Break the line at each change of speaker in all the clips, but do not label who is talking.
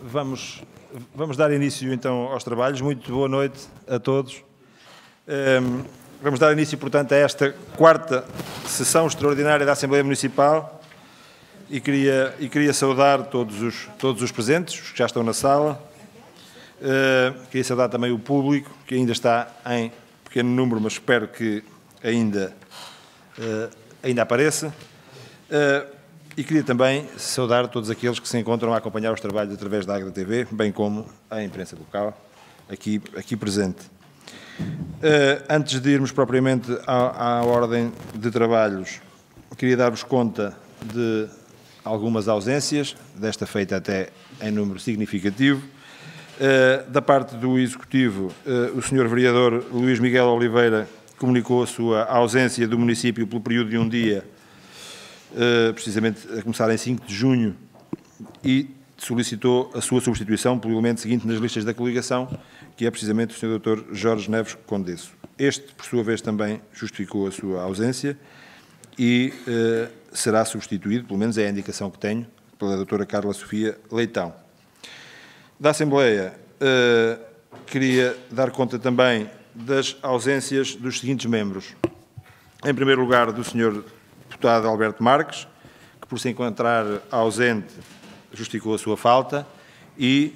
Vamos dar início, então, aos trabalhos. Muito boa noite a todos. Vamos dar início, portanto, a esta quarta sessão extraordinária da Assembleia Municipal e queria saudar todos os presentes, os que já estão na sala. Queria saudar também o público, que ainda está em pequeno número, mas espero que ainda apareça. E queria também saudar todos aqueles que se encontram a acompanhar os trabalhos através da Agra TV, bem como a imprensa local aqui presente. Antes de irmos propriamente à ordem de trabalhos, queria dar-vos conta de algumas ausências, desta feita até em número significativo. Da parte do Executivo, o Sr. Vereador Luís Miguel Oliveira comunicou a sua ausência do município pelo período de um dia, precisamente a começar em 5 de junho, e solicitou a sua substituição pelo elemento seguinte nas listas da coligação, que é precisamente o Sr. Dr. Jorge Neves Condesso. Este, por sua vez, também justificou a sua ausência e será substituído, pelo menos é a indicação que tenho, pela Dra. Carla Sofia Leitão. Da Assembleia, queria dar conta também das ausências dos seguintes membros. Em primeiro lugar, do Sr. Deputado Alberto Marques, que por se encontrar ausente justificou a sua falta e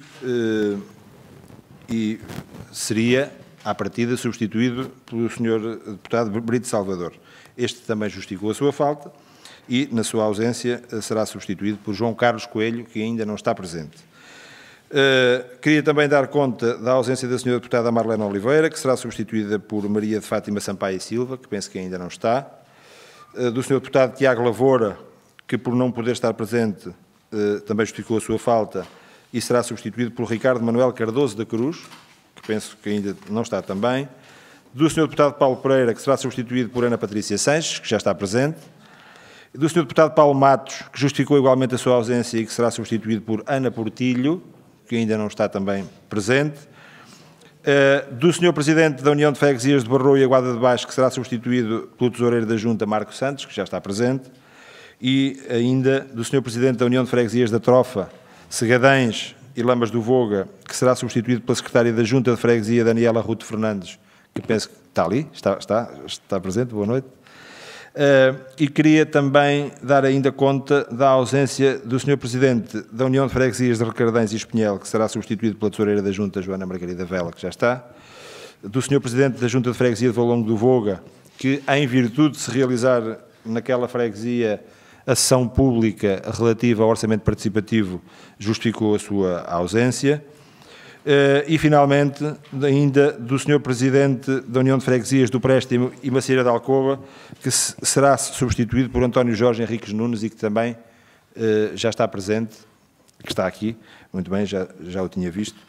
seria, à partida, substituído pelo Sr. Deputado Brito Salvador. Este também justificou a sua falta e, na sua ausência, será substituído por João Carlos Coelho, que ainda não está presente. Queria também dar conta da ausência da Sra. Deputada Marlene Oliveira, que será substituída por Maria de Fátima Sampaio Silva, que penso que ainda não está. Do Sr. Deputado Tiago Lavoura, que por não poder estar presente também justificou a sua falta e será substituído por Ricardo Manuel Cardoso da Cruz, que penso que ainda não está também. Do Sr. Deputado Paulo Pereira, que será substituído por Ana Patrícia Sanches, que já está presente. Do Sr. Deputado Paulo Matos, que justificou igualmente a sua ausência e que será substituído por Ana Portilho, que ainda não está também presente. Do Sr. Presidente da União de Freguesias de Barroio e Aguada de Baixo, que será substituído pelo Tesoureiro da Junta, Marco Santos, que já está presente. E ainda do Sr. Presidente da União de Freguesias da Trofa, Segadães e Lamas do Voga, que será substituído pela Secretária da Junta de Freguesia, Daniela Ruto Fernandes, que penso que está ali, está presente, boa noite. E queria também dar ainda conta da ausência do Sr. Presidente da União de Freguesias de Recardães e Espinhel, que será substituído pela Tesoureira da Junta, Joana Margarida Vela, que já está. Do Sr. Presidente da Junta de Freguesia de Valongo do Voga, que, em virtude de se realizar naquela freguesia a sessão pública relativa ao orçamento participativo, justificou a sua ausência. E, finalmente, ainda do Sr. Presidente da União de Freguesias do Préstimo e Macieira de Alcoba, que será substituído por António Jorge Henriques Nunes e que também já está presente, que está aqui, muito bem, já o tinha visto.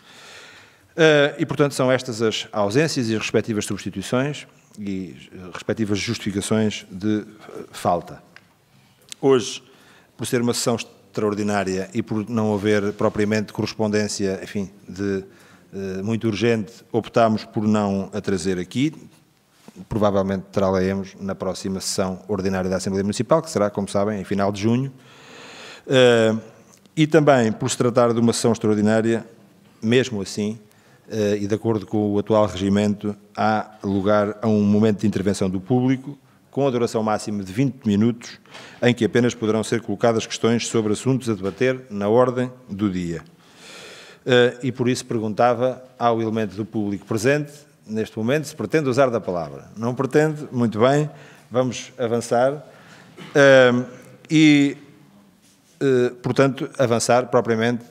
E, portanto, são estas as ausências e as respectivas substituições e respectivas justificações de falta. Hoje, por ser uma sessão extraordinária e por não haver propriamente correspondência, enfim, muito urgente, optámos por não a trazer aqui. Provavelmente trá-la-emos na próxima sessão ordinária da Assembleia Municipal, que será, como sabem, em final de junho. E também, por se tratar de uma sessão extraordinária, mesmo assim, e de acordo com o atual regimento, há lugar a um momento de intervenção do público, com a duração máxima de 20 minutos, em que apenas poderão ser colocadas questões sobre assuntos a debater na ordem do dia. E por isso perguntava ao elemento do público presente, neste momento, se pretende usar da palavra. Não pretende? Muito bem, vamos avançar. Portanto, avançar propriamente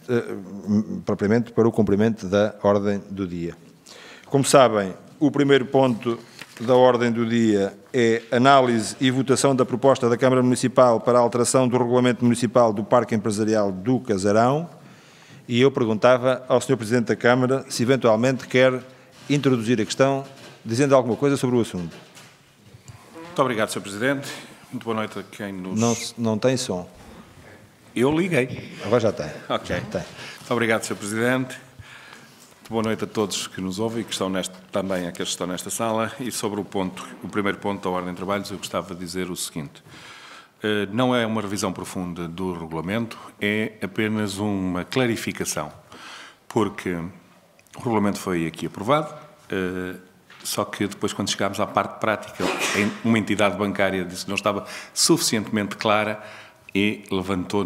para o cumprimento da ordem do dia. Como sabem, o primeiro ponto da ordem do dia é análise e votação da proposta da Câmara Municipal para a alteração do Regulamento Municipal do Parque Empresarial do Casarão, e eu perguntava ao Sr. Presidente da Câmara se eventualmente quer introduzir a questão, dizendo alguma coisa sobre o assunto.
Muito obrigado, Sr. Presidente. Muito boa noite a quem nos...
Não tem som.
Eu liguei.
Agora já tem.
Ok.
Tem.
Muito obrigado, Sr. Presidente. Muito boa noite a todos que nos ouvem e que estão também aqueles que estão nesta sala. E sobre o primeiro ponto da ordem de trabalhos, eu gostava de dizer o seguinte. não é uma revisão profunda do regulamento, é apenas uma clarificação, porque o regulamento foi aqui aprovado, só que depois, quando chegámos à parte prática, uma entidade bancária disse que não estava suficientemente clara e levantou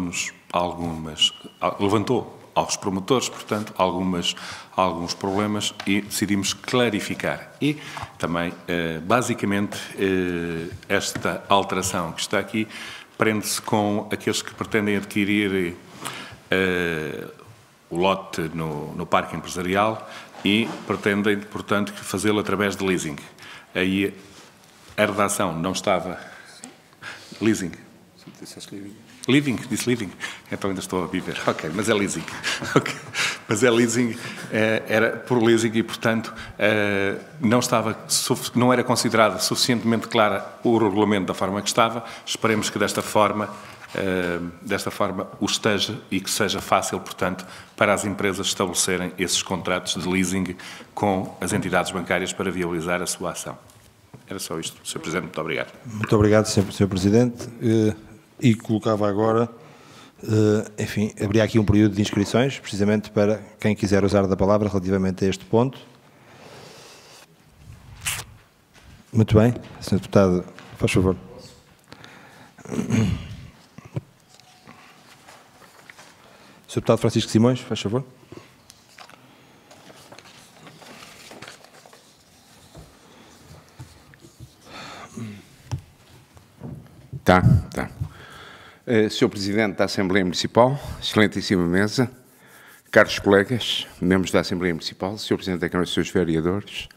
aos promotores, portanto, alguns problemas e decidimos clarificar. E também, basicamente, esta alteração que está aqui prende-se com aqueles que pretendem adquirir o lote no parque empresarial e pretendem, portanto, fazê-lo através de leasing. Aí a redação não estava... Leasing. Living, disse living. Então ainda estou a viver. Ok, mas é leasing. Okay. Mas é leasing, era por leasing e, portanto, não era considerado suficientemente clara o regulamento da forma que estava. Esperemos que desta forma o esteja e que seja fácil, portanto, para as empresas estabelecerem esses contratos de leasing com as entidades bancárias para viabilizar a sua ação. Era só isto, Sr. Presidente. Muito obrigado.
Muito obrigado, Sr. Presidente. E colocava agora, enfim, abria aqui um período de inscrições, precisamente para quem quiser usar da palavra relativamente a este ponto. Muito bem. Sr. Deputado, faz favor. Sr. Deputado Francisco Simões, faz favor.
Tá. Sr. Presidente da Assembleia Municipal, excelentíssima mesa, caros colegas, membros da Assembleia Municipal, Sr. Presidente da Câmara e Srs. Vereadores,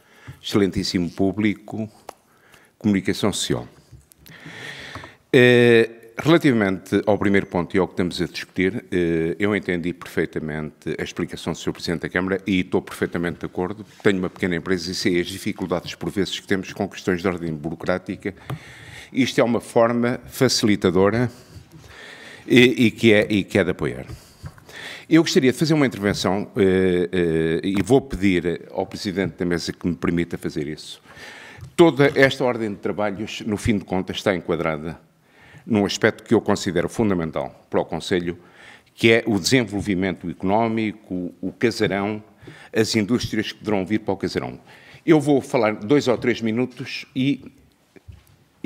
excelentíssimo público, comunicação social. Relativamente ao primeiro ponto e ao que estamos a discutir, eu entendi perfeitamente a explicação do Sr. Presidente da Câmara e estou perfeitamente de acordo. Tenho uma pequena empresa e sei as dificuldades por vezes que temos com questões de ordem burocrática. Isto é uma forma facilitadora e que é de apoiar. Eu gostaria de fazer uma intervenção e vou pedir ao Presidente da Mesa que me permita fazer isso. Toda esta ordem de trabalhos, no fim de contas, está enquadrada num aspecto que eu considero fundamental para o Conselho, que é o desenvolvimento económico, o casarão, as indústrias que poderão vir para o casarão. Eu vou falar 2 ou 3 minutos e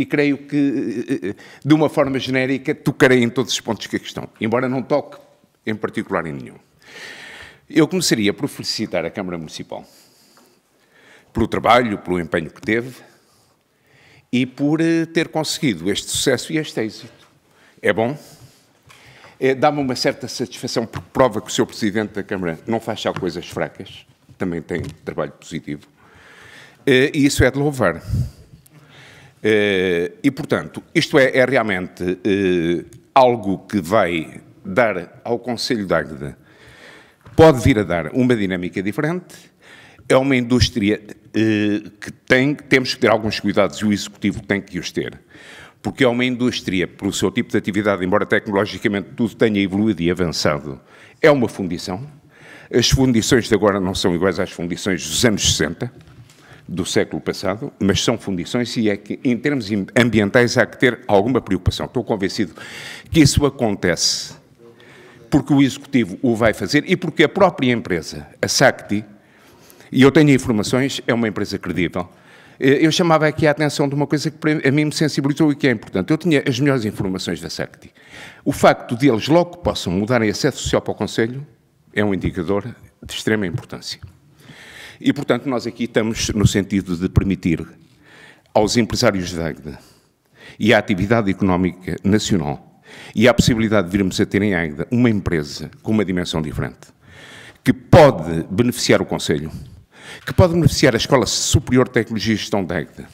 creio que, de uma forma genérica, tocarei em todos os pontos que aqui estão, embora não toque em particular em nenhum. Eu começaria por felicitar a Câmara Municipal pelo trabalho, pelo empenho que teve e por ter conseguido este sucesso e este êxito. É bom, dá-me uma certa satisfação, porque prova que o Sr. Presidente da Câmara não faz só coisas fracas, também tem trabalho positivo, e isso é de louvar. E, portanto, isto é realmente algo que vai dar ao Concelho de Águeda, pode vir a dar uma dinâmica diferente. É uma indústria que temos que ter alguns cuidados e o Executivo tem que os ter, porque é uma indústria, pelo seu tipo de atividade, embora tecnologicamente tudo tenha evoluído e avançado, é uma fundição. As fundições de agora não são iguais às fundições dos anos 60, do século passado, mas são fundições e é que, em termos ambientais, há que ter alguma preocupação. Estou convencido que isso acontece porque o Executivo o vai fazer e porque a própria empresa, a SACTI, e eu tenho informações, é uma empresa credível. Eu chamava aqui a atenção de uma coisa que a mim me sensibilizou e que é importante. Eu tinha as melhores informações da SACTI. O facto de eles logo possam mudarem a sede social para o Conselho é um indicador de extrema importância. E, portanto, nós aqui estamos no sentido de permitir aos empresários de Águeda e à atividade económica nacional e à possibilidade de virmos a ter em Águeda uma empresa com uma dimensão diferente, que pode beneficiar o Conselho, que pode beneficiar a Escola Superior de Tecnologia e Gestão de Águeda,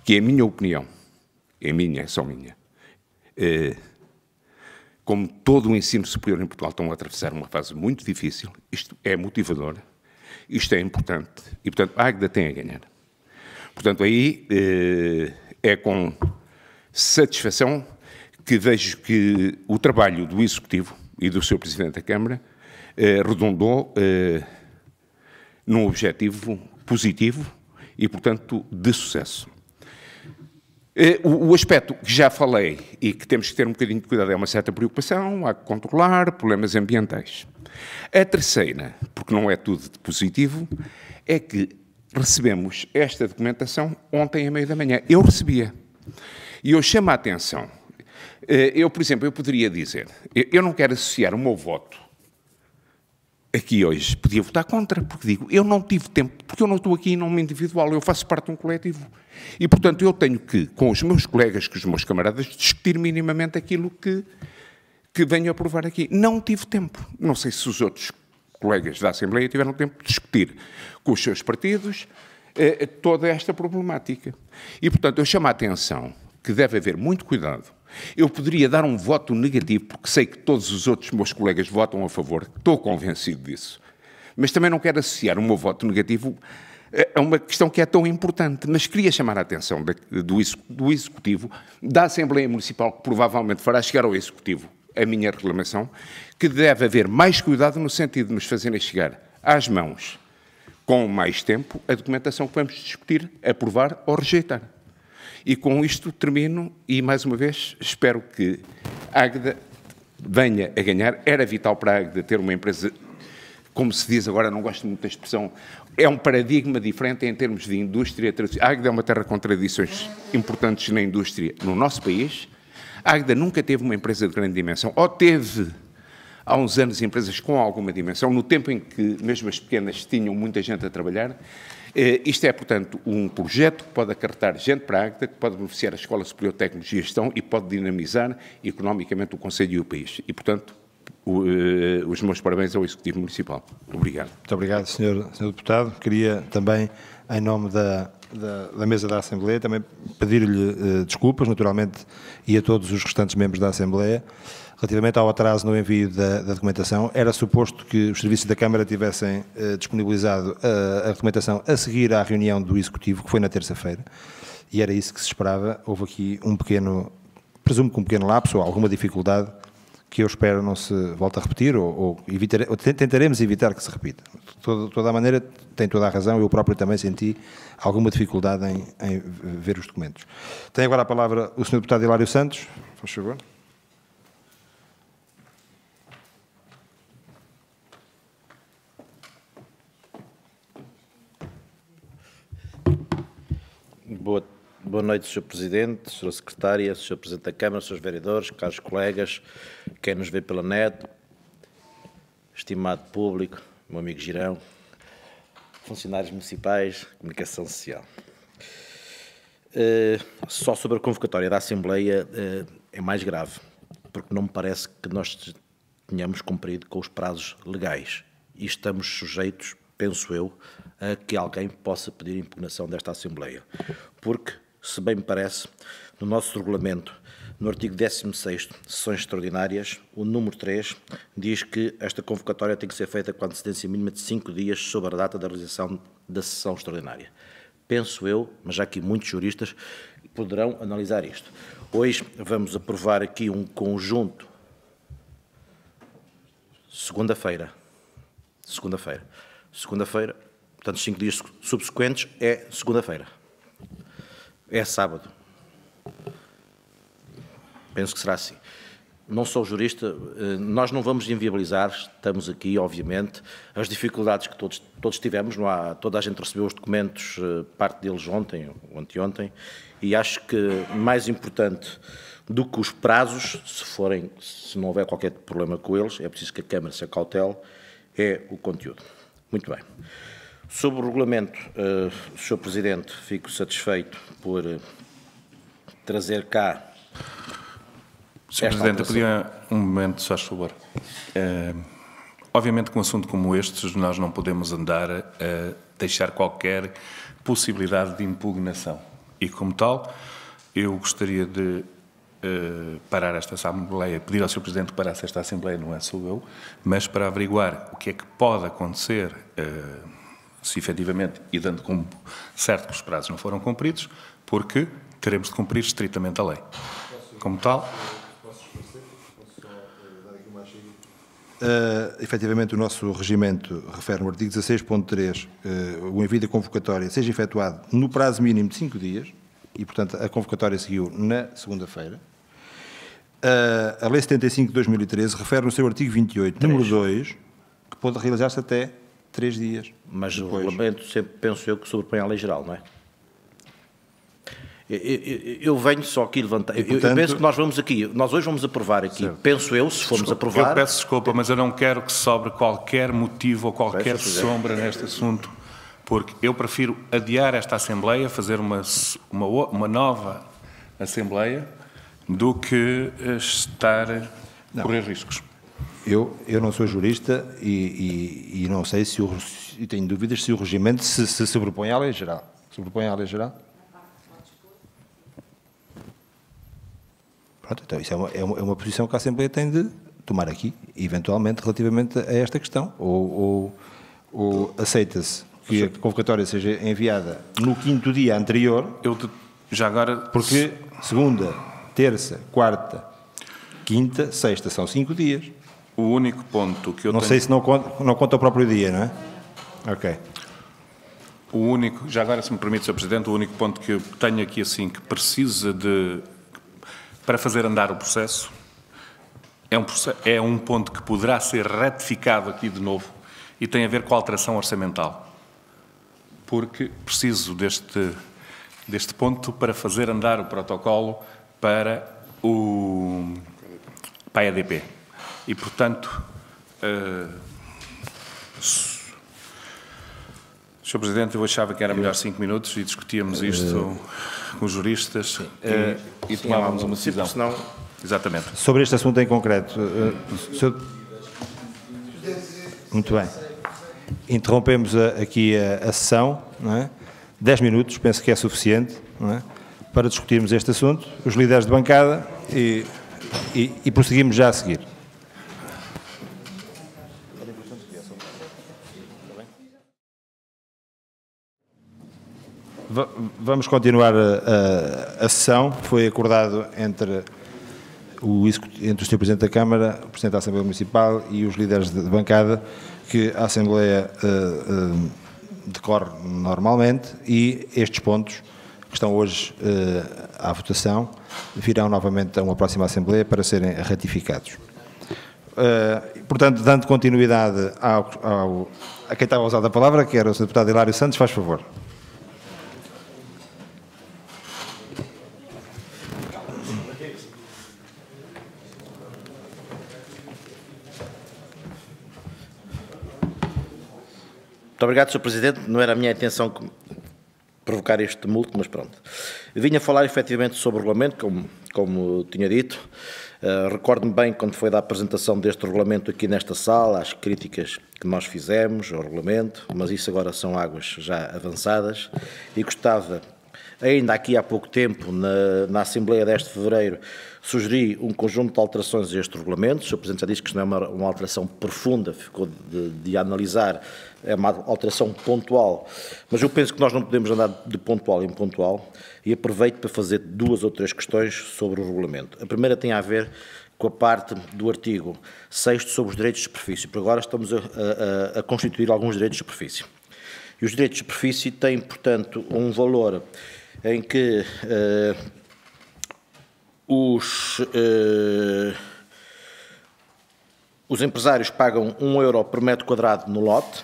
que é a minha opinião, é só minha, como todo o ensino superior em Portugal estão a atravessar uma fase muito difícil, isto é motivador, isto é importante e, portanto, a Águeda tem a ganhar. Portanto, aí é com satisfação que vejo que o trabalho do Executivo e do Sr. Presidente da Câmara redundou num objetivo positivo e, portanto, de sucesso. O aspecto que já falei e que temos que ter um bocadinho de cuidado é uma certa preocupação, há que controlar problemas ambientais. A terceira, porque não é tudo de positivo, é que recebemos esta documentação ontem à meia da manhã. Eu recebia. E eu chamo a atenção. Eu, por exemplo, eu poderia dizer, eu não quero associar o meu voto aqui hoje, podia votar contra, porque digo, eu não tive tempo, porque eu não estou aqui em nome individual, eu faço parte de um coletivo. E, portanto, eu tenho que, com os meus colegas, com os meus camaradas, discutir minimamente aquilo que venho a aprovar aqui. Não tive tempo. Não sei se os outros colegas da Assembleia tiveram tempo de discutir com os seus partidos toda esta problemática. E, portanto, eu chamo a atenção que deve haver muito cuidado. Eu poderia dar um voto negativo, porque sei que todos os outros meus colegas votam a favor, estou convencido disso. Mas também não quero associar o meu voto negativo a uma questão que é tão importante. Mas queria chamar a atenção do Executivo, da Assembleia Municipal, que provavelmente fará chegar ao Executivo a minha reclamação, que deve haver mais cuidado no sentido de nos fazerem chegar às mãos, com mais tempo, a documentação que vamos discutir, aprovar ou rejeitar. E com isto termino e, mais uma vez, espero que a Águeda venha a ganhar. Era vital para a Águeda ter uma empresa, como se diz agora, não gosto muito da expressão, é um paradigma diferente em termos de indústria. A Águeda é uma terra com tradições importantes na indústria no nosso país. A Águeda nunca teve uma empresa de grande dimensão, ou teve há uns anos empresas com alguma dimensão, no tempo em que mesmo as pequenas tinham muita gente a trabalhar. Isto é, portanto, um projeto que pode acarretar gente para a Águeda, que pode beneficiar a Escola Superior de Tecnologia e Gestão e pode dinamizar economicamente o Conselho e o país. E, portanto, os meus parabéns ao Executivo Municipal. Obrigado.
Muito obrigado, Sr. Deputado. Queria também, em nome da mesa da Assembleia, também pedir-lhe desculpas, naturalmente, e a todos os restantes membros da Assembleia, relativamente ao atraso no envio da documentação. Era suposto que os serviços da Câmara tivessem disponibilizado a documentação a seguir à reunião do Executivo, que foi na terça-feira, e era isso que se esperava. Houve aqui um pequeno, presumo que um pequeno lapso ou alguma dificuldade, que eu espero não se volte a repetir, ou tentaremos evitar que se repita. De toda a maneira, tem toda a razão, eu próprio também senti alguma dificuldade em ver os documentos. Tem agora a palavra o Sr. Deputado Hilário Santos, por favor.
Boa noite, Sr. Presidente, Sra. Secretária, Sr. Presidente da Câmara, Srs. Vereadores, caros colegas, quem nos vê pela net, estimado público, meu amigo Girão, funcionários municipais, comunicação social. Só sobre a convocatória da Assembleia é mais grave, porque não me parece que nós tenhamos cumprido com os prazos legais e estamos sujeitos, penso eu, a que alguém possa pedir impugnação desta Assembleia. Porque, se bem me parece, no nosso regulamento, no artigo 16º, sessões extraordinárias, o número 3 diz que esta convocatória tem que ser feita com antecedência mínima de 5 dias sobre a data da realização da sessão extraordinária. Penso eu, mas já aqui muitos juristas poderão analisar isto. Hoje vamos aprovar aqui um conjunto, segunda-feira, portanto, 5 dias subsequentes é segunda-feira. É sábado. Penso que será assim. Não sou jurista, nós não vamos inviabilizar, estamos aqui, obviamente, as dificuldades que todos tivemos, não há, toda a gente recebeu os documentos, parte deles ontem ou anteontem, e acho que mais importante do que os prazos, se não houver qualquer problema com eles, é preciso que a Câmara se acautele, é o conteúdo. Muito bem. Sobre o regulamento, Sr. Presidente, fico satisfeito por trazer cá...
Sr. Presidente, eu pedia um momento, se faz favor. Obviamente, com um assunto como este, nós não podemos andar a deixar qualquer possibilidade de impugnação. E, como tal, eu gostaria de parar esta Assembleia, pedir ao Sr. Presidente que parasse esta Assembleia, não é sou eu, mas para averiguar o que é que pode acontecer, se efetivamente, e dando como certo que os prazos não foram cumpridos, porque teremos de cumprir estritamente a lei. Como tal...
Efetivamente, o nosso regimento refere no artigo 16.3 o envio da convocatória seja efetuado no prazo mínimo de 5 dias, e, portanto, a convocatória seguiu na segunda-feira. A Lei 75 de 2013 refere no seu artigo 28, número 2, que pode realizar-se até 3 dias.
Mas
depois.
O regulamento sempre penso eu que sobrepõe à lei geral, não é? Eu venho só aqui levantar.
Portanto,
eu penso que nós hoje vamos aprovar aqui, certo. Penso eu, se formos aprovar.
Eu peço desculpa, mas eu não quero que sobre qualquer motivo ou qualquer sombra neste assunto, porque eu prefiro adiar esta Assembleia, fazer uma nova Assembleia, do que estar a correr riscos.
Eu não sou jurista e não sei e tenho dúvidas se o regimento se sobrepõe à lei geral. Sobrepõe à lei geral? Pronto, então isso é uma posição que a Assembleia tem de tomar aqui, eventualmente, relativamente a esta questão. Ou aceita-se que a convocatória seja enviada no 5º dia anterior,
Já agora...
porque segunda, terça, quarta, quinta, sexta, são 5 dias.
O único ponto que eu
não
tenho...
sei se não conta o próprio dia, não é? Ok.
Já agora, se me permite, Sr. Presidente, o único ponto que eu tenho aqui, assim, que precisa para fazer andar o processo, é um ponto que poderá ser ratificado aqui de novo e tem a ver com a alteração orçamental. Porque preciso deste ponto para fazer andar o protocolo para a EDP. E, portanto, Sr. Presidente, eu achava que era melhor 5 minutos e discutíamos isto com os juristas e tomávamos uma decisão.
Senão...
Exatamente. Sobre este assunto em concreto, muito bem. Interrompemos aqui a sessão, não é? 10 minutos, penso que é suficiente, não é? Para discutirmos este assunto, os líderes de bancada, e prosseguimos já a seguir. Vamos continuar a sessão. Foi acordado entre o Sr. Presidente da Câmara, o Presidente da Assembleia Municipal e os líderes de bancada que a Assembleia decorre normalmente e estes pontos que estão hoje à votação virão novamente a uma próxima Assembleia para serem ratificados. Portanto, dando continuidade a quem estava a usar a palavra, que era o Sr. Deputado Hilário Santos, faz favor.
Muito obrigado, Sr. Presidente. Não era a minha intenção provocar este tumulto, mas pronto. Eu vinha falar efetivamente sobre o regulamento, como tinha dito. Recordo-me bem quando foi da apresentação deste regulamento aqui nesta sala, as críticas que nós fizemos ao regulamento, mas isso agora são águas já avançadas. E gostava, ainda aqui há pouco tempo, na Assembleia deste fevereiro, sugeri um conjunto de alterações a este regulamento. O Sr. Presidente já disse que isto não é uma alteração profunda, ficou de analisar, é uma alteração pontual, mas eu penso que nós não podemos andar de pontual em pontual e aproveito para fazer 2 ou 3 questões sobre o regulamento. A primeira tem a ver com a parte do artigo 6º sobre os direitos de superfície, porque agora estamos a constituir alguns direitos de superfície. E os direitos de superfície têm, portanto, um valor em que os empresários pagam €1 por metro quadrado no lote,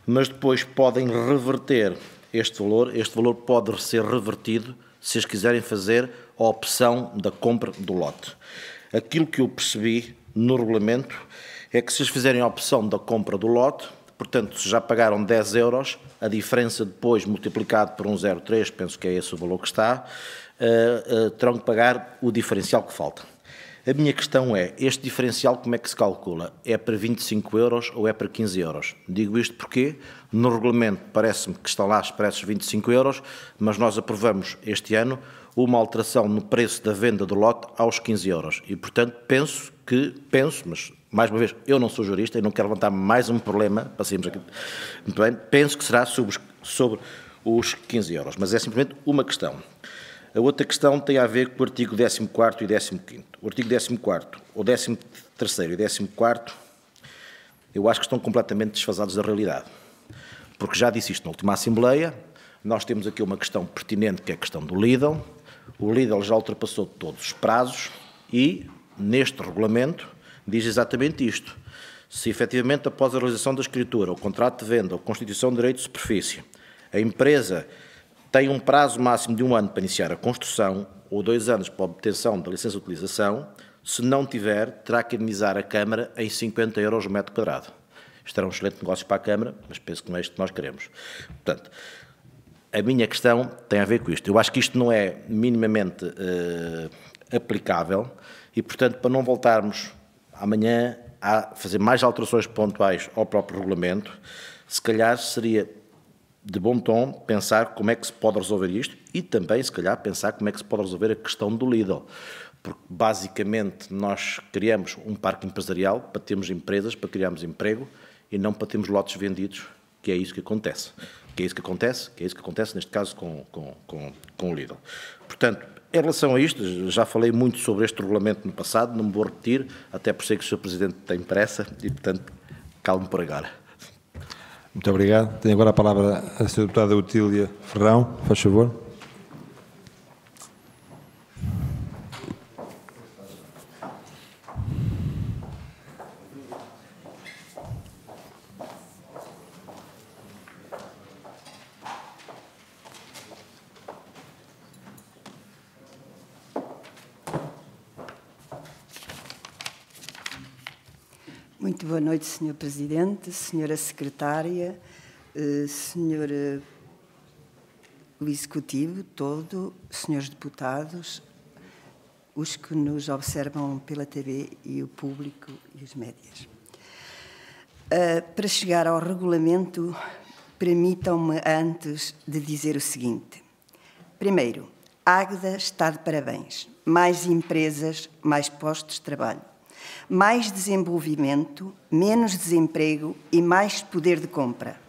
mas depois podem reverter este valor pode ser revertido se eles quiserem fazer a opção da compra do lote. Aquilo que eu percebi no regulamento é que se eles fizerem a opção da compra do lote, portanto, se já pagaram €10, a diferença depois multiplicado por 1,03, penso que é esse o valor que está, terão que pagar o diferencial que falta. A minha questão é, este diferencial como é que se calcula? É para €25 ou é para €15? Digo isto porque no regulamento parece-me que estão lá expressos €25, mas nós aprovamos este ano uma alteração no preço da venda do lote aos €15. E, portanto, penso, mas mais uma vez, eu não sou jurista e não quero levantar mais um problema, passemos aqui, muito bem, penso que será sobre os €15, mas é simplesmente uma questão. A outra questão tem a ver com o artigo 14º e 15º. O artigo 14º, o 13º e 14º, eu acho que estão completamente desfasados da realidade. Porque já disse isto na última Assembleia, Nós temos aqui uma questão pertinente, que é a questão do Lidl. O Lidl já ultrapassou todos os prazos e, neste regulamento, diz exatamente isto. Se efetivamente, após a realização da escritura, o contrato de venda ou constituição de direito de superfície, a empresa tem um prazo máximo de 1 ano para iniciar a construção ou 2 anos para a obtenção da licença de utilização, se não tiver, terá que indemnizar a Câmara em 50 € o metro quadrado. Isto era um excelente negócio para a Câmara, mas penso que não é isto que nós queremos. Portanto, a minha questão tem a ver com isto. Eu acho que isto não é minimamente aplicável e, portanto, para não voltarmos amanhã a fazer mais alterações pontuais ao próprio regulamento, se calhar seria de bom tom pensar como é que se pode resolver isto e também, se calhar, pensar como é que se pode resolver a questão do Lidl. Porque, basicamente, nós criamos um parque empresarial para termos empresas, para criarmos emprego e não para termos lotes vendidos, que é isso que acontece. Que é isso que acontece, neste caso, com o Lidl. Portanto, em relação a isto, já falei muito sobre este regulamento no passado, não me vou repetir, até por ser que o Sr. Presidente tem pressa e, portanto, calmo por agora.
Muito obrigado. Tenho agora a palavra a Sra. Deputada Otília Ferrão, faz favor.
Muito boa noite, Sr. Presidente, Sra. Secretária, Sr. o Executivo todo, Srs. Deputados, os que nos observam pela TV e o público e os médias. Para chegar ao regulamento, permitam-me antes de dizer o seguinte. Primeiro, a Águeda está de parabéns. Mais empresas, mais postos de trabalho. Mais desenvolvimento, menos desemprego e mais poder de compra.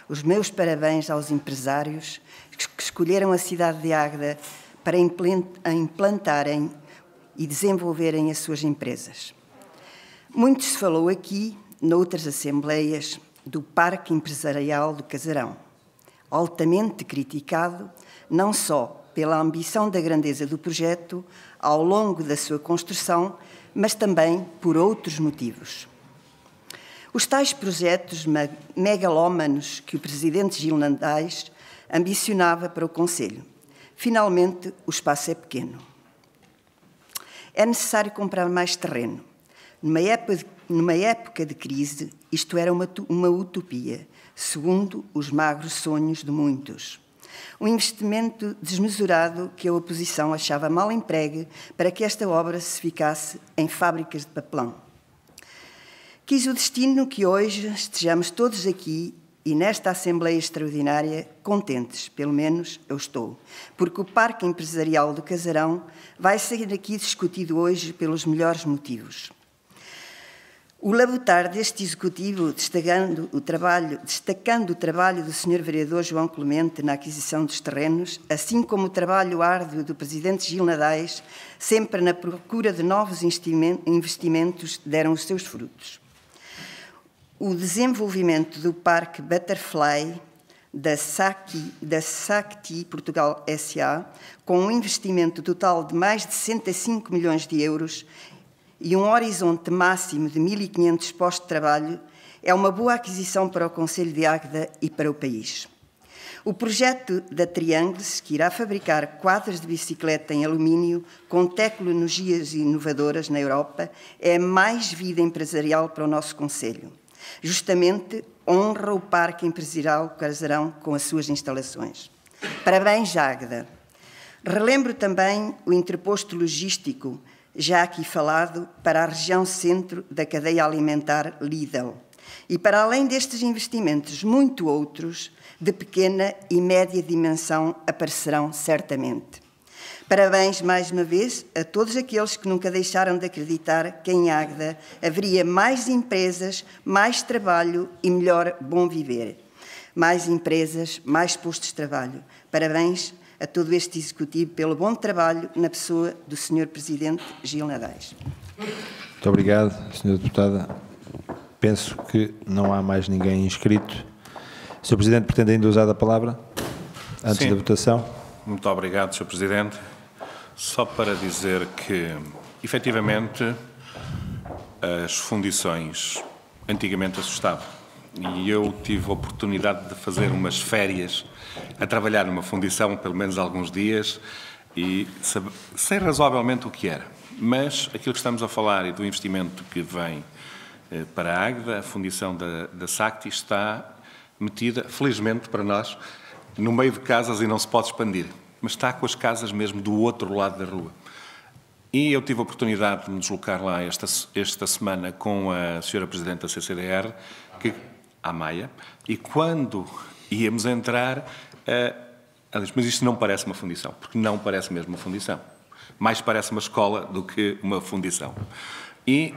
Os meus parabéns aos empresários que escolheram a cidade de Águeda para implantarem e desenvolverem as suas empresas. Muito se falou aqui, noutras assembleias, do Parque Empresarial do Casarão, altamente criticado, não só pela ambição da grandeza do projeto ao longo da sua construção, mas também por outros motivos. Os tais projetos megalómanos que o Presidente Gil Nandais ambicionava para o Conselho. Finalmente, o espaço é pequeno. É necessário comprar mais terreno. Numa época de crise, isto era uma utopia, segundo os magros sonhos de muitos. Um investimento desmesurado que a oposição achava mal empregue para que esta obra se ficasse em fábricas de papelão. Quis o destino que hoje estejamos todos aqui e nesta Assembleia Extraordinária contentes, pelo menos eu estou, porque o Parque Empresarial do Casarão vai ser aqui discutido hoje pelos melhores motivos. O labutar deste Executivo, destacando o trabalho do Sr. Vereador João Clemente na aquisição dos terrenos, assim como o trabalho árduo do Presidente Gil Nandais, sempre na procura de novos investimentos, deram os seus frutos. O desenvolvimento do Parque Butterfly da SACTI Portugal S.A., com um investimento total de mais de 65 milhões de euros, e um horizonte máximo de 1.500 postos de trabalho, é uma boa aquisição para o Concelho de Águeda e para o país. O projeto da Triangles, que irá fabricar quadros de bicicleta em alumínio com tecnologias inovadoras na Europa, é mais vida empresarial para o nosso Concelho. Justamente honra o Parque Empresarial Casarão com as suas instalações. Parabéns, Águeda. Relembro também o interposto logístico, já aqui falado, para a região centro da cadeia alimentar Lidl. E para além destes investimentos, muito outros, de pequena e média dimensão, aparecerão certamente. Parabéns, mais uma vez, a todos aqueles que nunca deixaram de acreditar que em Águeda haveria mais empresas, mais trabalho e melhor bom viver. Mais empresas, mais postos de trabalho. Parabéns a todo este Executivo pelo bom trabalho na pessoa do Sr. Presidente Gil Nandais.
Muito obrigado, Sra. Deputada. Penso que não há mais ninguém inscrito. Sr. Presidente, pretende ainda usar a palavra? antes
Sim.
da votação.
Muito obrigado, Sr. Presidente. Só para dizer que, efetivamente, as fundições antigamente assustavam. E eu tive a oportunidade de fazer umas férias a trabalhar numa fundição, pelo menos alguns dias, e sei razoavelmente o que era. Mas aquilo que estamos a falar e do investimento que vem para a Águeda, a fundição da SACTI está metida, felizmente para nós, no meio de casas e não se pode expandir. Mas está com as casas mesmo do outro lado da rua. E eu tive a oportunidade de me deslocar lá esta semana com a Sra. Presidente da CCDR, a Maia, e quando íamos entrar, ela disse, mas isto não parece uma fundição, porque não parece mesmo uma fundição. Mais parece uma escola do que uma fundição. E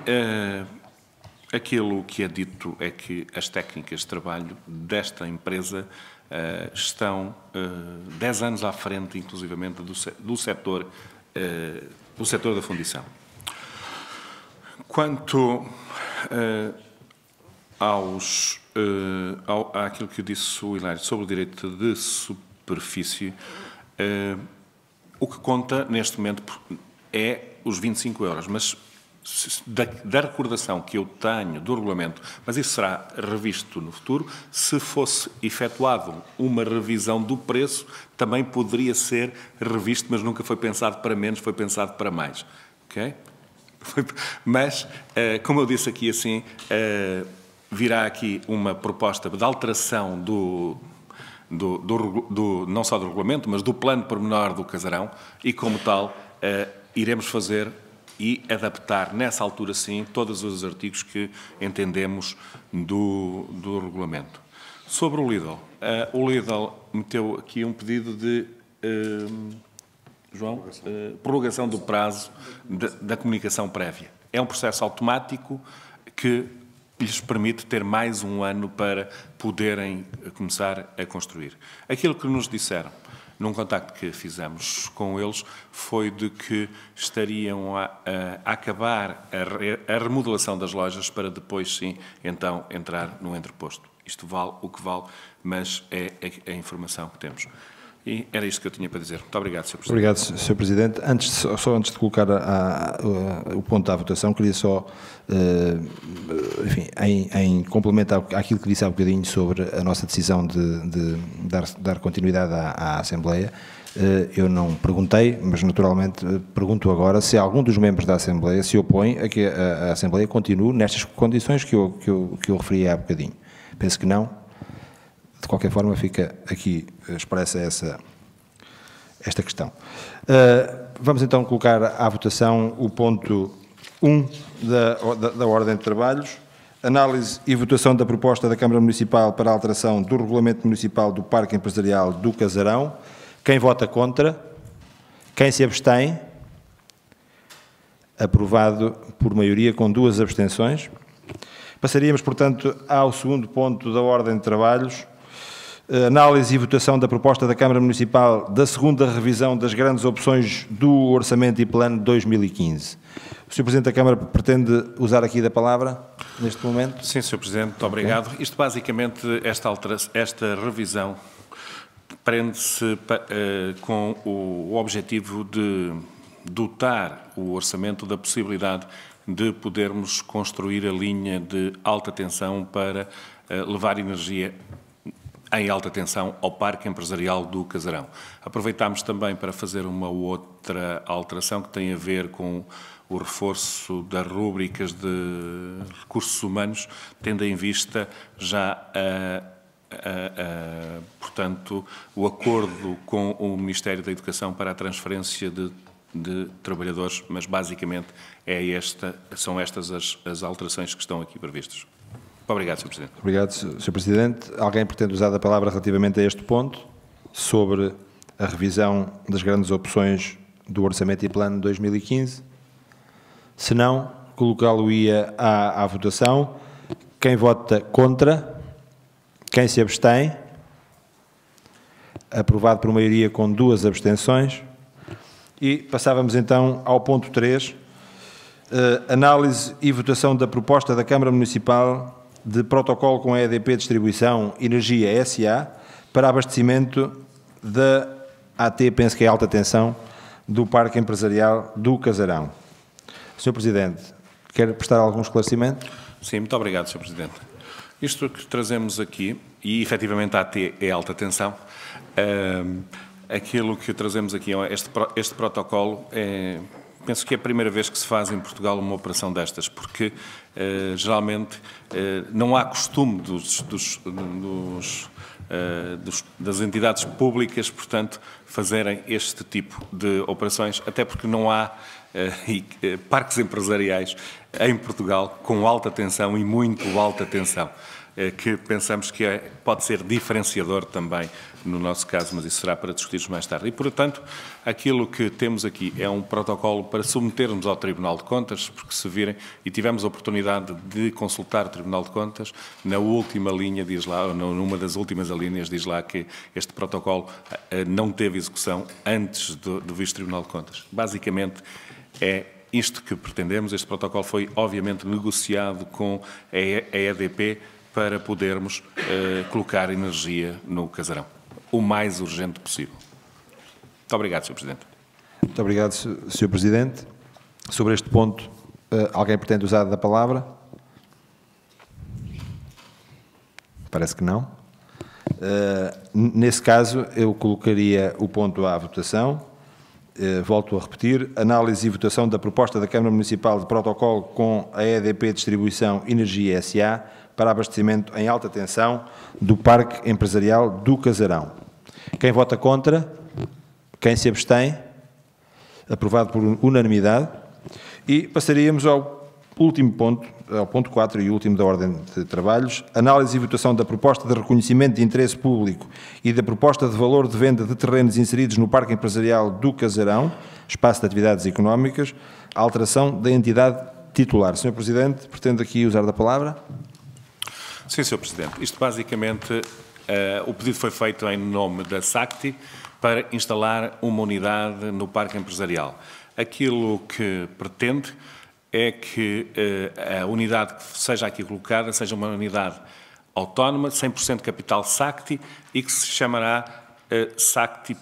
aquilo que é dito é que as técnicas de trabalho desta empresa estão 10 anos à frente, inclusivamente, do setor da fundição. Quanto àquilo que disse o Hilário sobre o direito de superfície, o que conta neste momento é os 25 euros, mas da recordação que eu tenho do regulamento, mas isso será revisto no futuro, se fosse efetuado uma revisão do preço, também poderia ser revisto, mas nunca foi pensado para menos, foi pensado para mais. Ok? Mas, como eu disse aqui assim, virá aqui uma proposta de alteração não só do regulamento, mas do plano pormenor do casarão, e como tal, iremos fazer e adaptar, nessa altura sim, todos os artigos que entendemos do regulamento. Sobre o Lidl. O Lidl meteu aqui um pedido de, João, prorrogação do prazo da comunicação prévia. É um processo automático que lhes permite ter mais um ano para poderem começar a construir. Aquilo que nos disseram num contacto que fizemos com eles, foi de que estariam a acabar a remodelação das lojas para depois, sim, então, entrar no entreposto. Isto vale o que vale, mas é a informação que temos. E era isto que eu tinha para dizer. Muito obrigado, Sr. Presidente.
Obrigado, Sr. Presidente. Antes de colocar o ponto à votação, queria só, enfim, em complemento àquilo que disse há bocadinho sobre a nossa decisão de dar continuidade à Assembleia, eu não perguntei, mas naturalmente pergunto agora se algum dos membros da Assembleia se opõe a que a Assembleia continue nestas condições que eu referi há bocadinho. Penso que não. De qualquer forma, fica aqui expressa esta questão. Vamos então colocar à votação o ponto 1 da ordem de trabalhos. Análise e votação da proposta da Câmara Municipal para a alteração do Regulamento Municipal do Parque Empresarial do Casarão. Quem vota contra? Quem se abstém? Aprovado por maioria com 2 abstenções. Passaríamos, portanto, ao segundo ponto da ordem de trabalhos. Análise e votação da proposta da Câmara Municipal da segunda revisão das grandes opções do Orçamento e Plano de 2015. O Sr. Presidente da Câmara pretende usar aqui da palavra neste momento?
Sim, Sr. Presidente, muito obrigado. Isto basicamente, esta revisão prende-se com o objetivo de dotar o orçamento da possibilidade de podermos construir a linha de alta tensão para levar energia em alta tensão ao Parque Empresarial do Casarão. Aproveitámos também para fazer uma outra alteração que tem a ver com o reforço das rúbricas de recursos humanos, tendo em vista já, portanto, o acordo com o Ministério da Educação para a transferência de trabalhadores, mas basicamente são estas as alterações que estão aqui previstas. Obrigado, Sr. Presidente.
Obrigado, Sr. Presidente. Alguém pretende usar a palavra relativamente a este ponto, sobre a revisão das grandes opções do Orçamento e Plano de 2015? Se não, colocá-lo-ia à votação. Quem vota contra? Quem se abstém? Aprovado por maioria com 2 abstenções. E passávamos então ao ponto 3, análise e votação da proposta da Câmara Municipal de protocolo com a EDP Distribuição Energia SA para abastecimento da AT, penso que é alta tensão, do Parque Empresarial do Casarão. Sr. Presidente, quer prestar algum esclarecimento?
Sim, muito obrigado, Sr. Presidente. Isto que trazemos aqui, e efetivamente a AT é alta tensão, aquilo que trazemos aqui, este protocolo, penso que é a primeira vez que se faz em Portugal uma operação destas, porque geralmente não há costume das entidades públicas, portanto, fazerem este tipo de operações, até porque não há parques empresariais em Portugal com alta tensão e muito alta tensão, que pensamos que pode ser diferenciador também no nosso caso, mas isso será para discutirmos mais tarde. E, portanto, aquilo que temos aqui é um protocolo para submetermos ao Tribunal de Contas, porque se virem, e tivemos a oportunidade de consultar o Tribunal de Contas, na última linha diz lá, ou numa das últimas linhas diz lá que este protocolo não teve execução antes do Vice-Tribunal de Contas. Basicamente, é isto que pretendemos. Este protocolo foi, obviamente, negociado com a EDP para podermos colocar energia no Casarão, o mais urgente possível. Muito obrigado, Sr. Presidente.
Muito obrigado, Sr. Presidente. Sobre este ponto, alguém pretende usar da palavra? Parece que não. Nesse caso, eu colocaria o ponto à votação. Volto a repetir, análise e votação da proposta da Câmara Municipal de protocolo com a EDP Distribuição Energia S.A. para abastecimento em alta tensão do Parque Empresarial do Casarão. Quem vota contra? Quem se abstém? Aprovado por unanimidade. E passaríamos ao último ponto, ao ponto 4 e último da ordem de trabalhos, análise e votação da proposta de reconhecimento de interesse público e da proposta de valor de venda de terrenos inseridos no Parque Empresarial do Casarão, espaço de atividades económicas, a alteração da entidade titular. Sr. Presidente, pretendo aqui usar da palavra?
Sim, Sr. Presidente. Isto basicamente, o pedido foi feito em nome da SACTI para instalar uma unidade no Parque Empresarial. Aquilo que pretende é que a unidade que seja aqui colocada seja uma unidade autónoma, 100% capital SACTI e que se chamará SACTI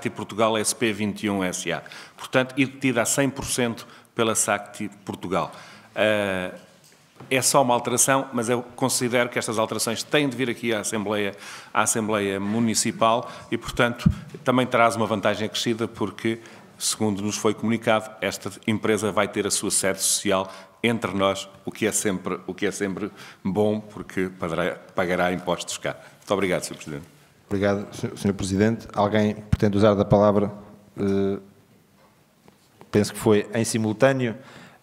Portugal SP21 SA. Portanto, e detida a 100% pela SACTI Portugal. É só uma alteração, mas eu considero que estas alterações têm de vir aqui à Assembleia Municipal e, portanto, também traz uma vantagem acrescida porque, segundo nos foi comunicado, esta empresa vai ter a sua sede social entre nós, o que é sempre bom, porque pagará impostos cá. Muito obrigado, Sr. Presidente.
Obrigado, Sr. Presidente. Alguém pretende usar da palavra? Penso que foi em simultâneo,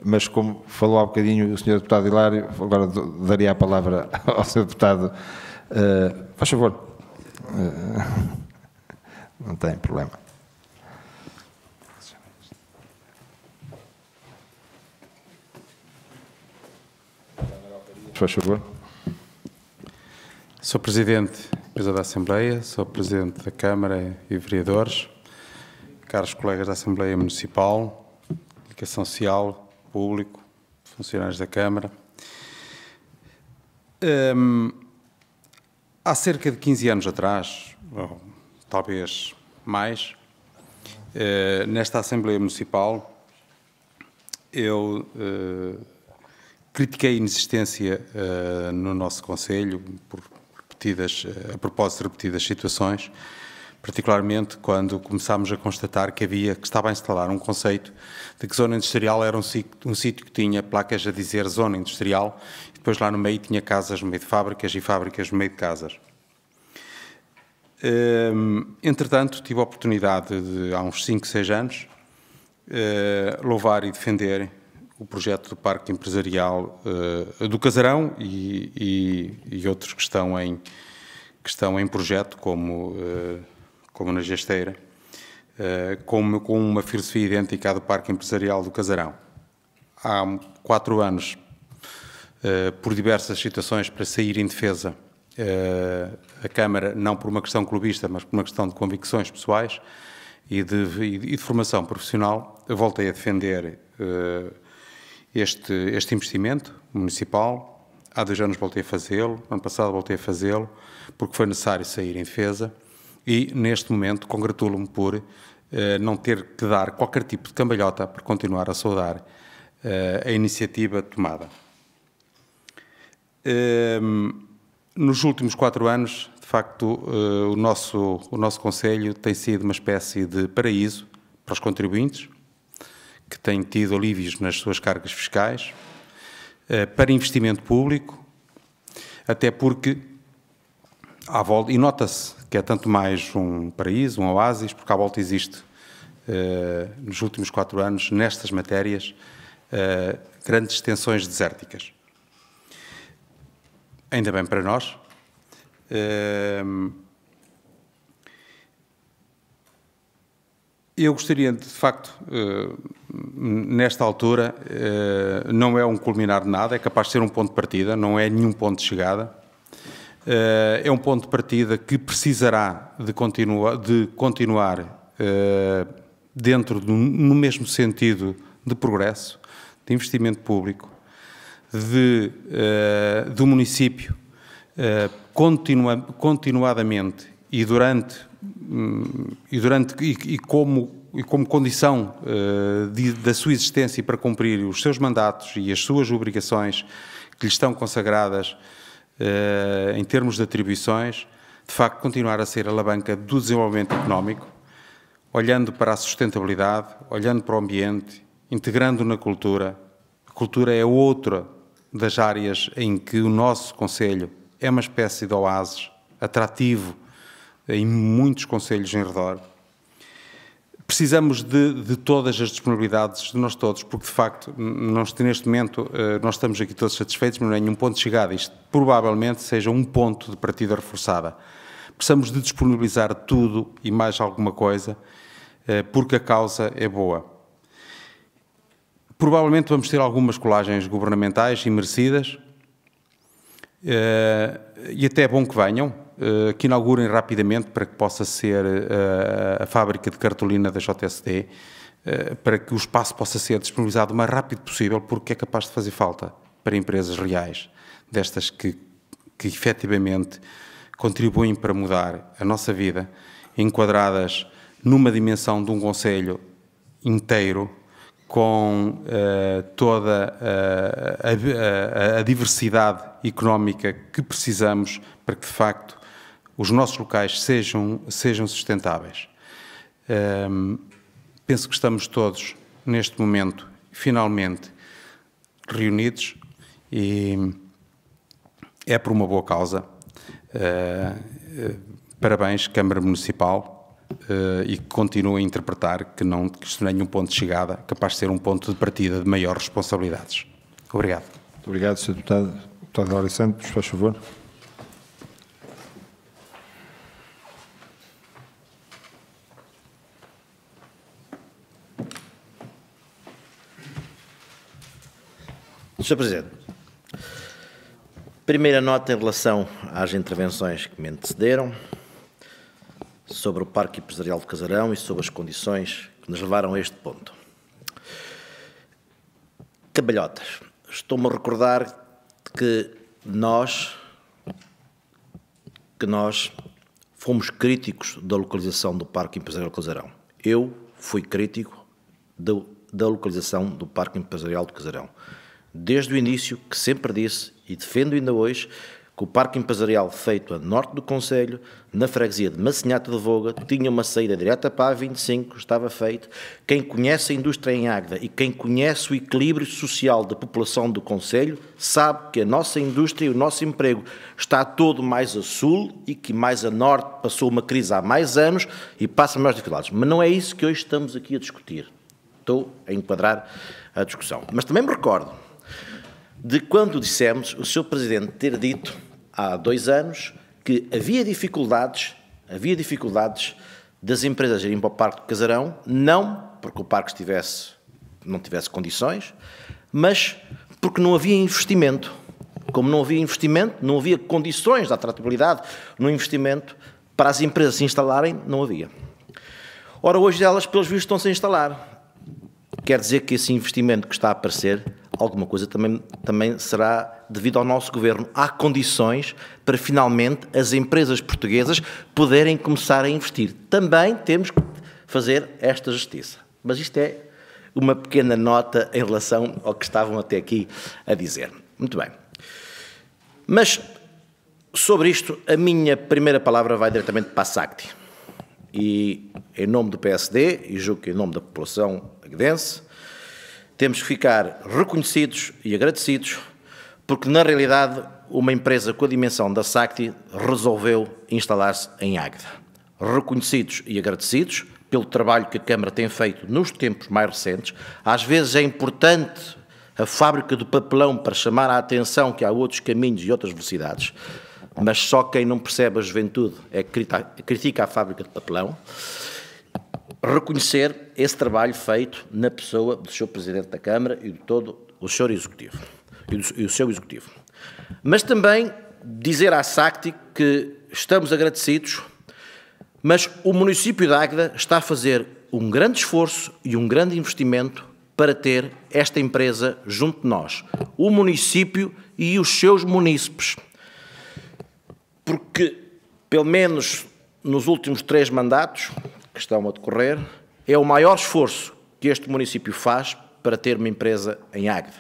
mas como falou há bocadinho o Sr. Deputado Hilário, agora daria a palavra ao Sr. Deputado. Faz favor. Não tem problema. Faz favor.
Sr. Presidente da Assembleia, Sr. Presidente da Câmara e vereadores, caros colegas da Assembleia Municipal, Comunicação Social, Público, funcionários da Câmara. Há cerca de 15 anos atrás, ou talvez mais, nesta Assembleia Municipal, eu critiquei a inexistência no nosso Conselho a propósito de repetidas situações, particularmente quando começámos a constatar que estava a instalar um conceito de que zona industrial era um sítio que tinha placas a dizer zona industrial e depois lá no meio tinha casas no meio de fábricas e fábricas no meio de casas. Entretanto, tive a oportunidade de, há uns 5, 6 anos, louvar e defender o projeto do Parque Empresarial do Casarão e outros que estão em projeto, como na Gesteira, com uma filosofia idêntica à do Parque Empresarial do Casarão. Há 4 anos, por diversas situações para sair em defesa, a Câmara, não por uma questão clubista, mas por uma questão de convicções pessoais e de formação profissional, eu voltei a defender este investimento municipal, há 2 anos voltei a fazê-lo, ano passado voltei a fazê-lo, porque foi necessário sair em defesa, e neste momento congratulo-me por não ter que dar qualquer tipo de cambalhota por continuar a saudar a iniciativa tomada. Nos últimos 4 anos, de facto, o nosso Conselho tem sido uma espécie de paraíso para os contribuintes, que têm tido alívios nas suas cargas fiscais, para investimento público, até porque, à volta, e nota-se que é tanto mais um paraíso, um oásis, porque à volta existe, nos últimos 4 anos, nestas matérias, grandes extensões desérticas. Ainda bem para nós. Eu gostaria, de facto, nesta altura, não é um culminar de nada, é capaz de ser um ponto de partida, não é nenhum ponto de chegada. É um ponto de partida que precisará de continuar dentro no mesmo sentido de progresso, de investimento público, do município, continuadamente e como condição da sua existência para cumprir os seus mandatos e as suas obrigações que lhe estão consagradas em termos de atribuições, de facto continuar a ser a alavanca do desenvolvimento económico, olhando para a sustentabilidade, olhando para o ambiente, integrando na cultura. A cultura é outra das áreas em que o nosso Conselho é uma espécie de oásis atrativo em muitos concelhos em redor. Precisamos de todas as disponibilidades de nós todos, porque de facto, neste momento, nós estamos aqui todos satisfeitos, mas não é nenhum ponto de chegada. Isto provavelmente seja um ponto de partida reforçada. Precisamos de disponibilizar tudo e mais alguma coisa, porque a causa é boa. Provavelmente vamos ter algumas colagens governamentais e merecidas, e até é bom que venham, que inaugurem rapidamente para que possa ser a fábrica de cartolina da JSD, para que o espaço possa ser disponibilizado o mais rápido possível, porque é capaz de fazer falta para empresas reais, destas que efetivamente contribuem para mudar a nossa vida, enquadradas numa dimensão de um concelho inteiro, com toda a diversidade económica que precisamos para que, de facto, os nossos locais sejam sustentáveis. Penso que estamos todos, neste momento, finalmente reunidos, e é por uma boa causa. Parabéns, Câmara Municipal, e que continue a interpretar que isto não é nenhum ponto de chegada, capaz de ser um ponto de partida de maiores responsabilidades. Obrigado.
Muito obrigado, Sr. Deputado. Deputado Dário Santos, faz favor.
Sr. Presidente, primeira nota em relação às intervenções que me antecederam, sobre o Parque Empresarial de Casarão e sobre as condições que nos levaram a este ponto. Cambalhotas. Estou-me a recordar que nós fomos críticos da localização do Parque Empresarial de Casarão. Eu fui crítico da localização do Parque Empresarial de Casarão. Desde o início, que sempre disse, e defendo ainda hoje, que o Parque Empresarial feito a norte do Concelho, na freguesia de Massinhata de Voga, tinha uma saída direta para a A25, estava feito. Quem conhece a indústria em Águeda e quem conhece o equilíbrio social da população do Concelho, sabe que a nossa indústria e o nosso emprego está todo mais a sul e que mais a norte passou uma crise há mais anos e passa maiores dificuldades. Mas não é isso que hoje estamos aqui a discutir. Estou a enquadrar a discussão. Mas também me recordo de quando dissemos, o Sr. Presidente ter dito há 2 anos que havia dificuldades das empresas irem para o Parque de Casarão, não porque o parque não tivesse condições, mas porque não havia investimento. Como não havia investimento, não havia condições de atratividade no investimento para as empresas se instalarem, não havia. Ora, hoje elas, pelos vistos, estão-se a instalar. Quer dizer que esse investimento que está a aparecer alguma coisa também será devido ao nosso governo. Há condições para finalmente as empresas portuguesas poderem começar a investir. Também temos que fazer esta justiça. Mas isto é uma pequena nota em relação ao que estavam até aqui a dizer. Muito bem. Mas sobre isto, a minha primeira palavra vai diretamente para a SACTI. E em nome do PSD, e julgo que em nome da população agdense, temos que ficar reconhecidos e agradecidos, porque na realidade uma empresa com a dimensão da SACTI resolveu instalar-se em Águeda. Reconhecidos e agradecidos pelo trabalho que a Câmara tem feito nos tempos mais recentes. Às vezes é importante a fábrica do papelão para chamar a atenção que há outros caminhos e outras velocidades, mas só quem não percebe a juventude é que critica a fábrica de papelão. Reconhecer esse trabalho feito na pessoa do Sr. Presidente da Câmara e de todo o Sr. Executivo, e o seu Executivo. Mas também dizer à SACTI que estamos agradecidos, mas o município de Águeda está a fazer um grande esforço e um grande investimento para ter esta empresa junto de nós, o município e os seus munícipes. Porque, pelo menos nos últimos 3 mandatos que estão a decorrer, é o maior esforço que este município faz para ter uma empresa em Águeda.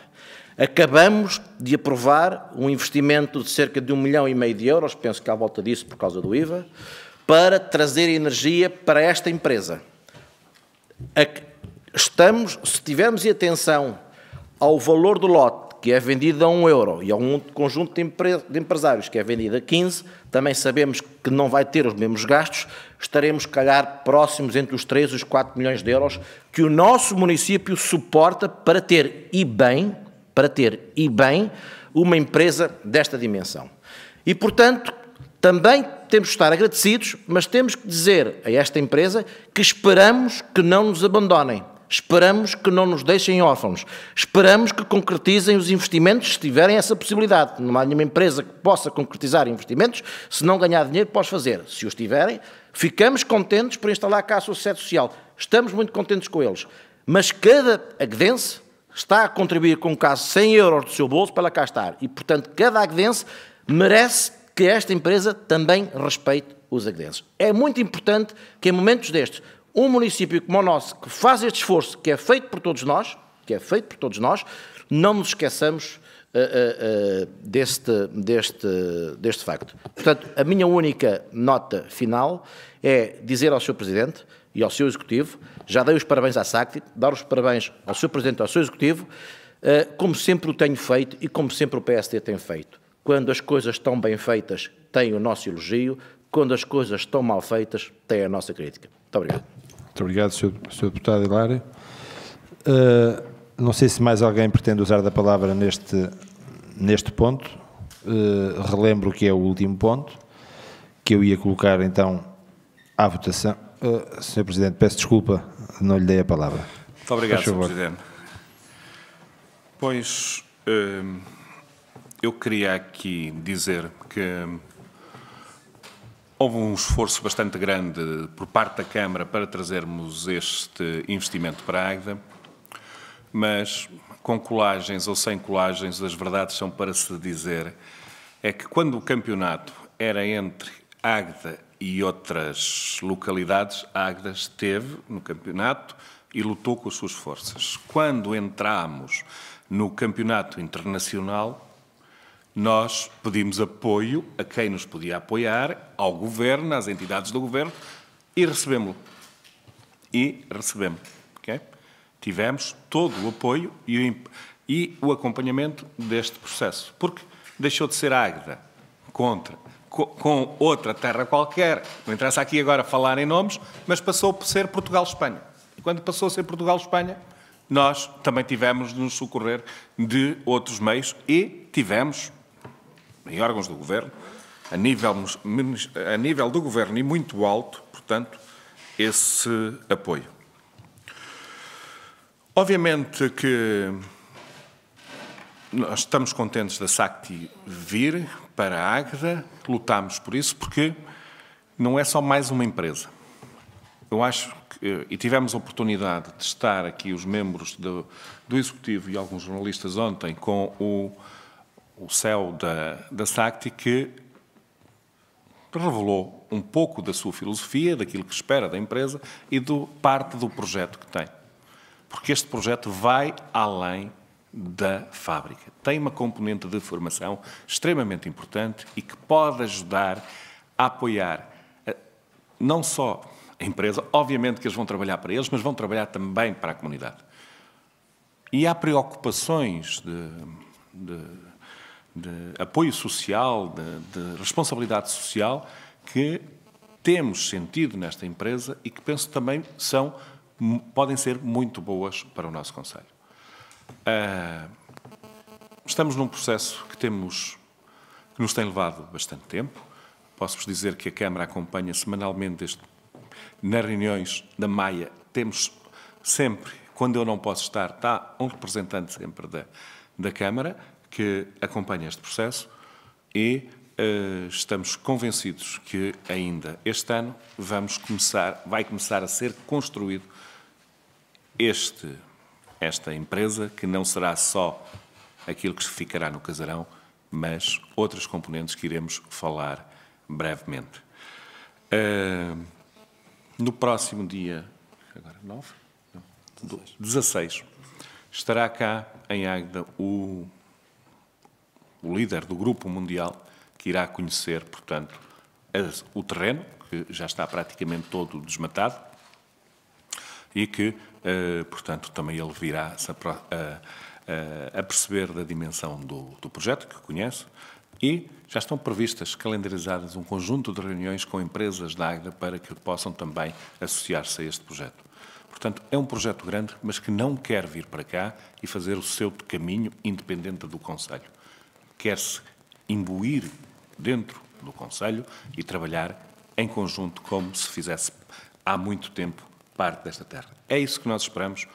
Acabamos de aprovar um investimento de cerca de 1,5 milhão de euros, penso que à volta disso por causa do IVA, para trazer energia para esta empresa. Se tivermos atenção ao valor do lote, que é vendido a 1 euro, e a um conjunto de empresários que é vendido a 15, também sabemos que não vai ter os mesmos gastos, estaremos, calhar, próximos entre os 3 e os 4 milhões de euros que o nosso município suporta para ter e bem uma empresa desta dimensão. E, portanto, também temos que estar agradecidos, mas temos que dizer a esta empresa que esperamos que não nos abandonem. Esperamos que não nos deixem órfãos. Esperamos que concretizem os investimentos se tiverem essa possibilidade. Não há nenhuma empresa que possa concretizar investimentos se não ganhar dinheiro para os fazer. Se os tiverem, ficamos contentes por instalar cá a sua sede social. Estamos muito contentes com eles. Mas cada aguedense está a contribuir com caso 100 euros do seu bolso para lá cá estar. E, portanto, cada aguedense merece que esta empresa também respeite os aguedenses. É muito importante que em momentos destes, um município como o nosso, que faz este esforço, que é feito por todos nós, não nos esqueçamos deste facto. Portanto, a minha única nota final é dizer ao Sr. Presidente e ao seu Executivo, já dei os parabéns à SACTI, dar os parabéns ao Sr. Presidente e ao seu Executivo, como sempre o tenho feito e como sempre o PSD tem feito. Quando as coisas estão bem feitas, tem o nosso elogio, quando as coisas estão mal feitas, tem a nossa crítica. Muito obrigado.
Muito obrigado, Sr. Deputado Hilário. Não sei se mais alguém pretende usar da palavra neste ponto. Relembro que é o último ponto, que eu ia colocar então à votação. Sr. Presidente, peço desculpa, não lhe dei a palavra.
Muito obrigado, Sr. Presidente. Pois, eu queria aqui dizer que houve um esforço bastante grande por parte da Câmara para trazermos este investimento para a Águeda, mas com colagens ou sem colagens, as verdades são para se dizer, é que quando o campeonato era entre Águeda e outras localidades, a Águeda esteve no campeonato e lutou com as suas forças. Quando entramos no campeonato internacional, nós pedimos apoio a quem nos podia apoiar, ao Governo, às entidades do Governo, e recebemos-lo. Okay? Tivemos todo o apoio e o acompanhamento deste processo, porque deixou de ser Águeda com outra terra qualquer, não interessa aqui agora falar em nomes, mas passou por ser Portugal-Espanha. E quando passou a ser Portugal-Espanha, nós também tivemos de nos socorrer de outros meios e tivemos, em órgãos do Governo, a nível do Governo e muito alto, portanto, esse apoio. Obviamente que nós estamos contentes da SACTI vir para a Águeda, lutamos por isso, porque não é só mais uma empresa. eu acho que, e tivemos a oportunidade de estar aqui os membros do Executivo e alguns jornalistas ontem com o CEO da SACTI, que revelou um pouco da sua filosofia, daquilo que espera da empresa e parte do projeto que tem. Porque este projeto vai além da fábrica. Tem uma componente de formação extremamente importante e que pode ajudar a apoiar não só a empresa, obviamente que eles vão trabalhar para eles, mas vão trabalhar também para a comunidade. E há preocupações de apoio social, de responsabilidade social, que temos sentido nesta empresa e que penso também podem ser muito boas para o nosso concelho. Estamos num processo que nos tem levado bastante tempo. Posso-vos dizer que a Câmara acompanha semanalmente nas reuniões da Maia. Temos sempre, quando eu não posso estar, está um representante sempre da Câmara que acompanha este processo e estamos convencidos que ainda este ano vai começar a ser construído esta empresa, que não será só aquilo que ficará no casarão, mas outras componentes que iremos falar brevemente. No próximo dia 16, estará cá em Águeda o líder do Grupo Mundial, que irá conhecer, portanto, o terreno, que já está praticamente todo desmatado, e que, portanto, também ele virá a perceber da dimensão do projeto, que conhece, e já estão previstas, calendarizadas, um conjunto de reuniões com empresas da Águeda para que possam também associar-se a este projeto. Portanto, é um projeto grande, mas que não quer vir para cá e fazer o seu caminho independente do concelho. Quer-se imbuir dentro do concelho e trabalhar em conjunto como se fizesse há muito tempo parte desta terra. É isso que nós esperamos.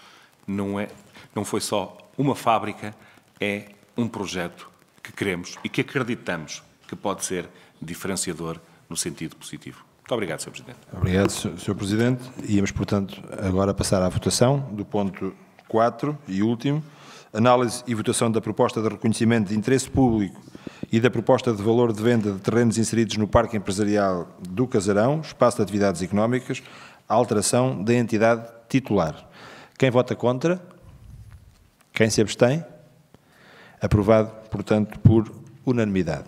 Não foi só uma fábrica, é um projeto que queremos e que acreditamos que pode ser diferenciador no sentido positivo. Muito obrigado, Sr. Presidente.
Obrigado, Sr. Presidente. Íamos, portanto, agora passar à votação do ponto 4 e último. Análise e votação da proposta de reconhecimento de interesse público e da proposta de valor de venda de terrenos inseridos no Parque Empresarial do Casarão, espaço de atividades económicas, a alteração da entidade titular. Quem vota contra? Quem se abstém? Aprovado, portanto, por unanimidade.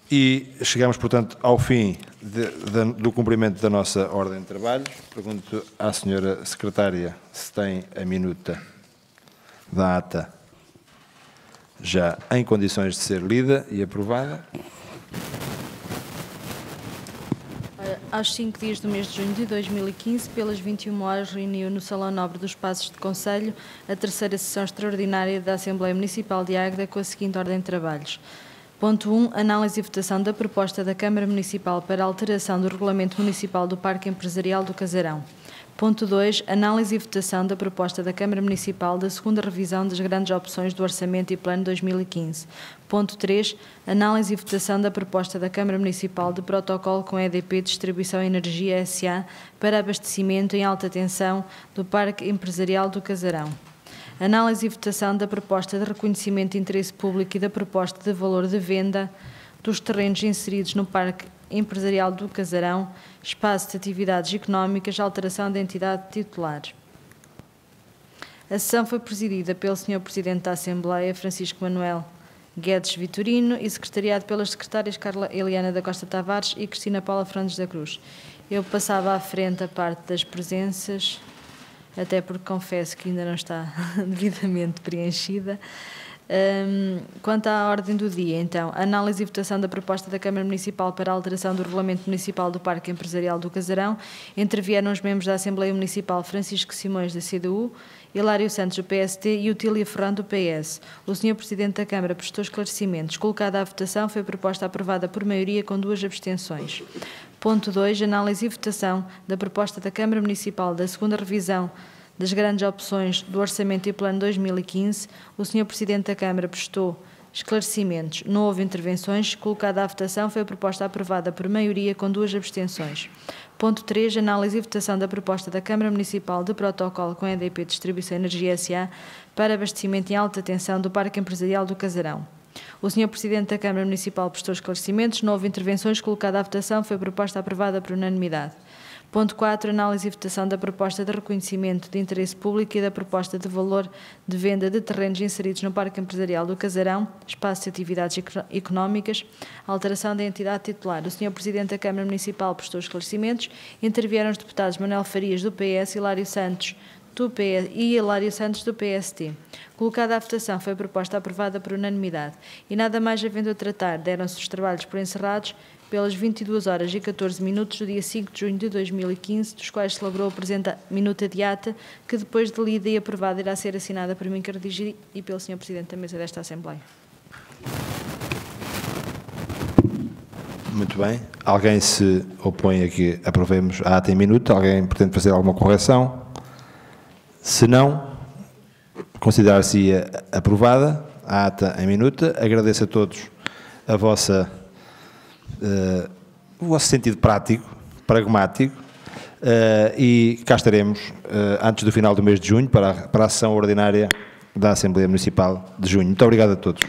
E chegamos, portanto, ao fim do cumprimento da nossa ordem de trabalhos. Pergunto à senhora secretária se tem a minuta da ata já em condições de ser lida e aprovada.
Aos 5 dias do mês de junho de 2015, pelas 21 horas, reuniu no Salão Nobre dos Passos de Concelho a terceira sessão extraordinária da Assembleia Municipal de Águeda com a seguinte ordem de trabalhos. Ponto 1. Análise e votação da proposta da Câmara Municipal para a alteração do Regulamento Municipal do Parque Empresarial do Casarão. Ponto 2. Análise e votação da proposta da Câmara Municipal da segunda revisão das grandes opções do Orçamento e Plano 2015. Ponto 3. Análise e votação da proposta da Câmara Municipal de protocolo com a EDP Distribuição Energia S.A. para abastecimento em alta tensão do Parque Empresarial do Casarão. Análise e votação da proposta de reconhecimento de interesse público e da proposta de valor de venda dos terrenos inseridos no Parque Empresarial do Casarão, espaço de atividades económicas, alteração da entidade titular. A sessão foi presidida pelo Sr. Presidente da Assembleia, Francisco Manuel Guedes Vitorino, e secretariado pelas secretárias Carla Eliana da Costa Tavares e Cristina Paula Fernandes da Cruz. Eu passava à frente a parte das presenças, até porque confesso que ainda não está devidamente preenchida. Quanto à ordem do dia, então, análise e votação da proposta da Câmara Municipal para a alteração do Regulamento Municipal do Parque Empresarial do Casarão, intervieram os membros da Assembleia Municipal Francisco Simões, da CDU, Hilário Santos, do PSD, e Otília Ferrão, do PS. O Sr. Presidente da Câmara prestou esclarecimentos. Colocada à votação, foi proposta aprovada por maioria com 2 abstenções. Ponto 2. Análise e votação da proposta da Câmara Municipal da segunda revisão das grandes opções do Orçamento e Plano 2015, o Sr. Presidente da Câmara prestou Esclarecimentos. Não houve intervenções. Colocada à votação, foi a proposta aprovada por maioria com 2 abstenções. Ponto 3. Análise e votação da proposta da Câmara Municipal de protocolo com a EDP Distribuição Energia S.A. para abastecimento em alta tensão do Parque Empresarial do Casarão. O Sr. Presidente da Câmara Municipal prestou esclarecimentos. Não houve intervenções. Colocada à votação, foi a proposta aprovada por unanimidade. Ponto 4. Análise e votação da proposta de reconhecimento de interesse público e da proposta de valor de venda de terrenos inseridos no Parque Empresarial do Casarão, espaço de atividades económicas, alteração da entidade titular. O Sr. Presidente da Câmara Municipal prestou esclarecimentos. Intervieram os deputados Manuel Farias, do PS, Hilário Santos, do PS, e Hilário Santos, do PST. Colocada à votação, foi a proposta aprovada por unanimidade. E nada mais havendo a tratar, deram-se os trabalhos por encerrados pelas 22h14 do dia 5 de junho de 2015, dos quais se elaborou a presente minuta de ata, que depois de lida e aprovada irá ser assinada por mim que redigi e pelo Sr. Presidente da Mesa desta Assembleia.
Muito bem. Alguém se opõe a que aprovemos a ata em minuto? Alguém pretende fazer alguma correção? Se não, considerar-se aprovada a ata em minuta. Agradeço a todos a o vosso sentido prático, pragmático, e cá estaremos antes do final do mês de junho para a sessão ordinária da Assembleia Municipal de junho. Muito obrigado a todos.